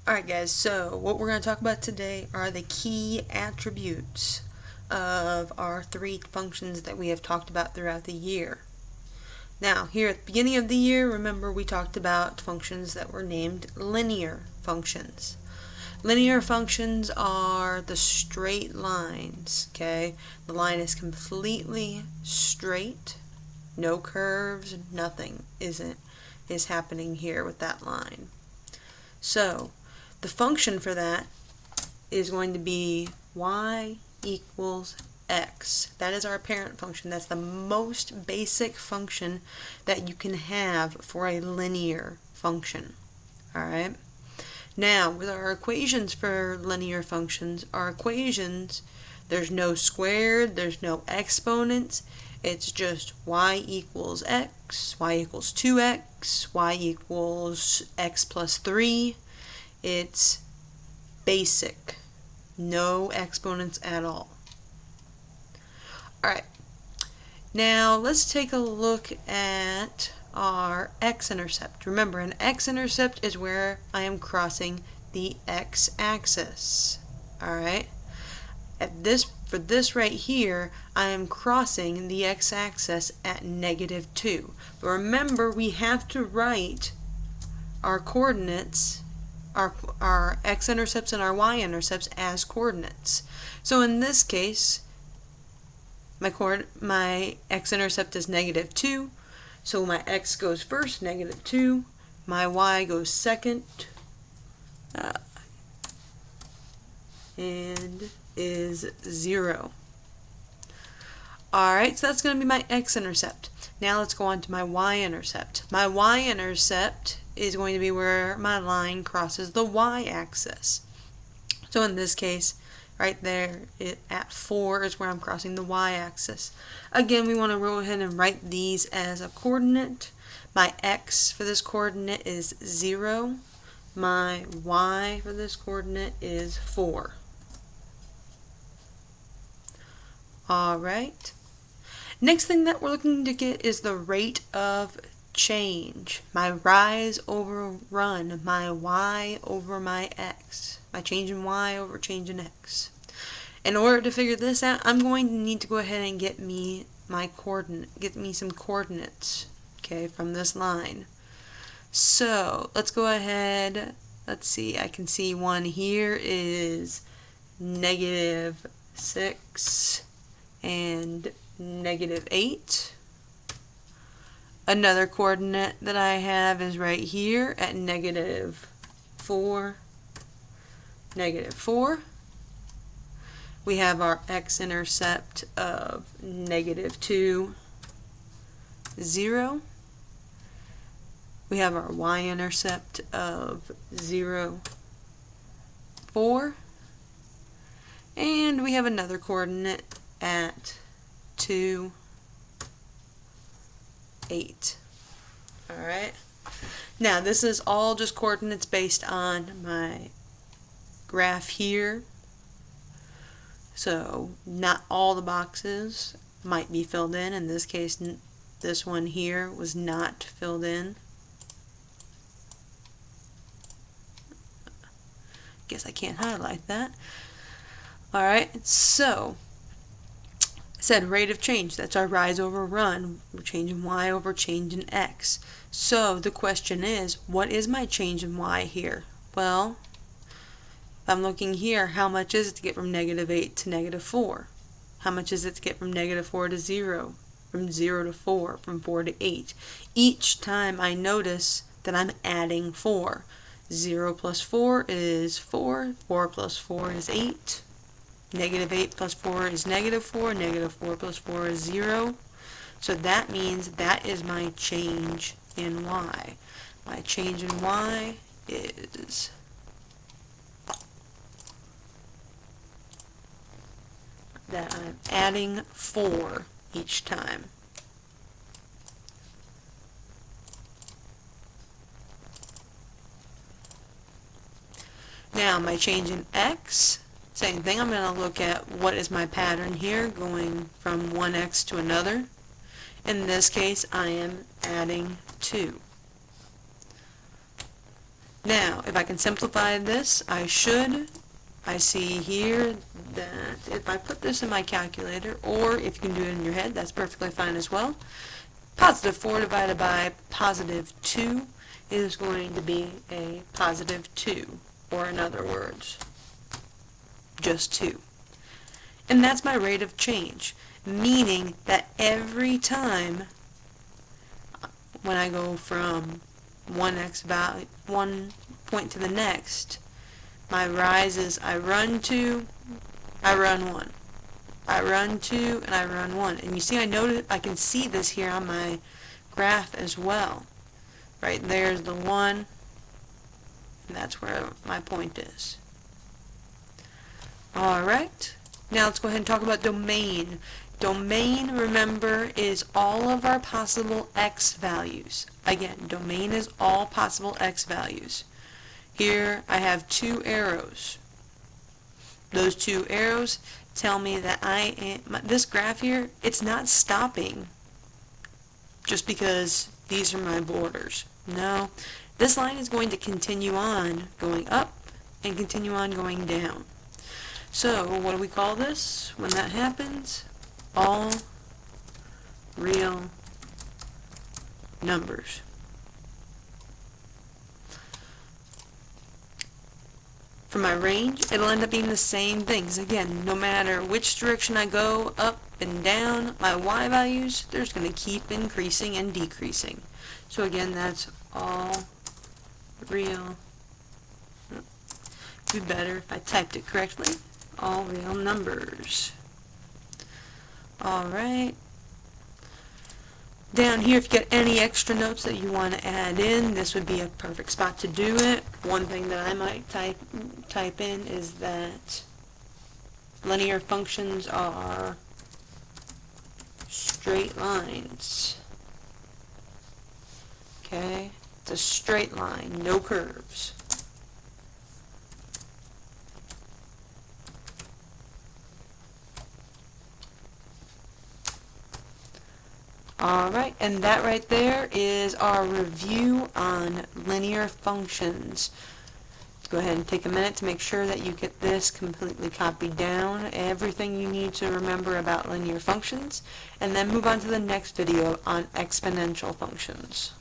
Alright guys, so what we're going to talk about today are the key attributes of our three functions that we have talked about throughout the year. Now, here at the beginning of the year, remember we talked about functions that were named linear functions. Linear functions are the straight lines, okay? The line is completely straight, no curves, nothing is happening here with that line. So, the function for that is going to be y equals x. That is our parent function. That's the most basic function that you can have for a linear function. Alright? Now, with our equations for linear functions, our equations, there's no squared, there's no exponents. It's just y equals x, y equals 2x, y equals x plus 3. It's basic. No exponents at all. Alright. Now let's take a look at our x-intercept. Remember, an x-intercept is where I am crossing the x-axis. Alright? For this right here, I am crossing the x-axis at -2. But remember, we have to write our coordinates, our x-intercepts and our y-intercepts as coordinates. So in this case, my x-intercept is -2, so my x goes first, -2, my y goes second, and is 0. Alright, so that's going to be my x-intercept. Now let's go on to my y-intercept. My y-intercept is going to be where my line crosses the y-axis. So in this case, right there at 4 is where I'm crossing the y-axis. Again, we want to go ahead and write these as a coordinate. My x for this coordinate is 0. My y for this coordinate is 4. Alright. Next thing that we're looking to get is the rate of change. My rise over run, my y over my x. My change in y over change in x. In order to figure this out, I'm going to need to go ahead and get me some coordinates, okay, from this line. So let's go ahead. Let's see. I can see one here is -6 and -8. Another coordinate that I have is right here at -4, -4. We have our x-intercept of -2, 0. We have our y-intercept of 0, 4. And we have another coordinate at 2, 8. Alright. Now this is all just coordinates based on my graph here. So not all the boxes might be filled in. In this case, this one here was not filled in. Guess I can't highlight that. Alright, so I said rate of change, that's our rise over run, change in y over change in x. So the question is, what is my change in y here? Well, if I'm looking here, how much is it to get from -8 to -4? How much is it to get from -4 to 0? From 0 to 4, from 4 to 8? Each time I notice that I'm adding 4. 0 plus 4 is 4, 4 plus 4 is 8. -8 plus 4 is -4, -4 plus 4 is 0. So that means that is my change in y. My change in y is that I'm adding 4 each time. Now my change in x, same thing. I'm going to look at what is my pattern here going from one x to another. In this case, I am adding 2. Now, if I can simplify this, I see here that if I put this in my calculator, or if you can do it in your head, that's perfectly fine as well. Positive 4 divided by positive 2 is going to be a positive 2, or in other words, just 2. And that's my rate of change, meaning that every time when I go from one point to the next, my rises, I run 2, I run 1. I run 2, and I run 1. And you see, I can see this here on my graph as well. Right there's the 1, and that's where my point is. Alright, now let's go ahead and talk about domain. Domain, remember, is all of our possible x values. Again, domain is all possible x values. Here I have 2 arrows. Those 2 arrows tell me that this graph here, it's not stopping just because these are my borders. No, this line is going to continue on going up and continue on going down. So what do we call this when that happens? All real numbers. For my range, it'll end up being the same things. Again, no matter which direction I go, up and down, my y values, they're just going to keep increasing and decreasing. So again, that's all real. It'd be better if I typed it correctly. All real numbers. Alright. Down here, if you get any extra notes that you want to add in, this would be a perfect spot to do it. One thing that I might type in is that linear functions are straight lines. Okay? It's a straight line, no curves. Alright, and that right there is our review on linear functions. Go ahead and take a minute to make sure that you get this completely copied down, everything you need to remember about linear functions, and then move on to the next video on exponential functions.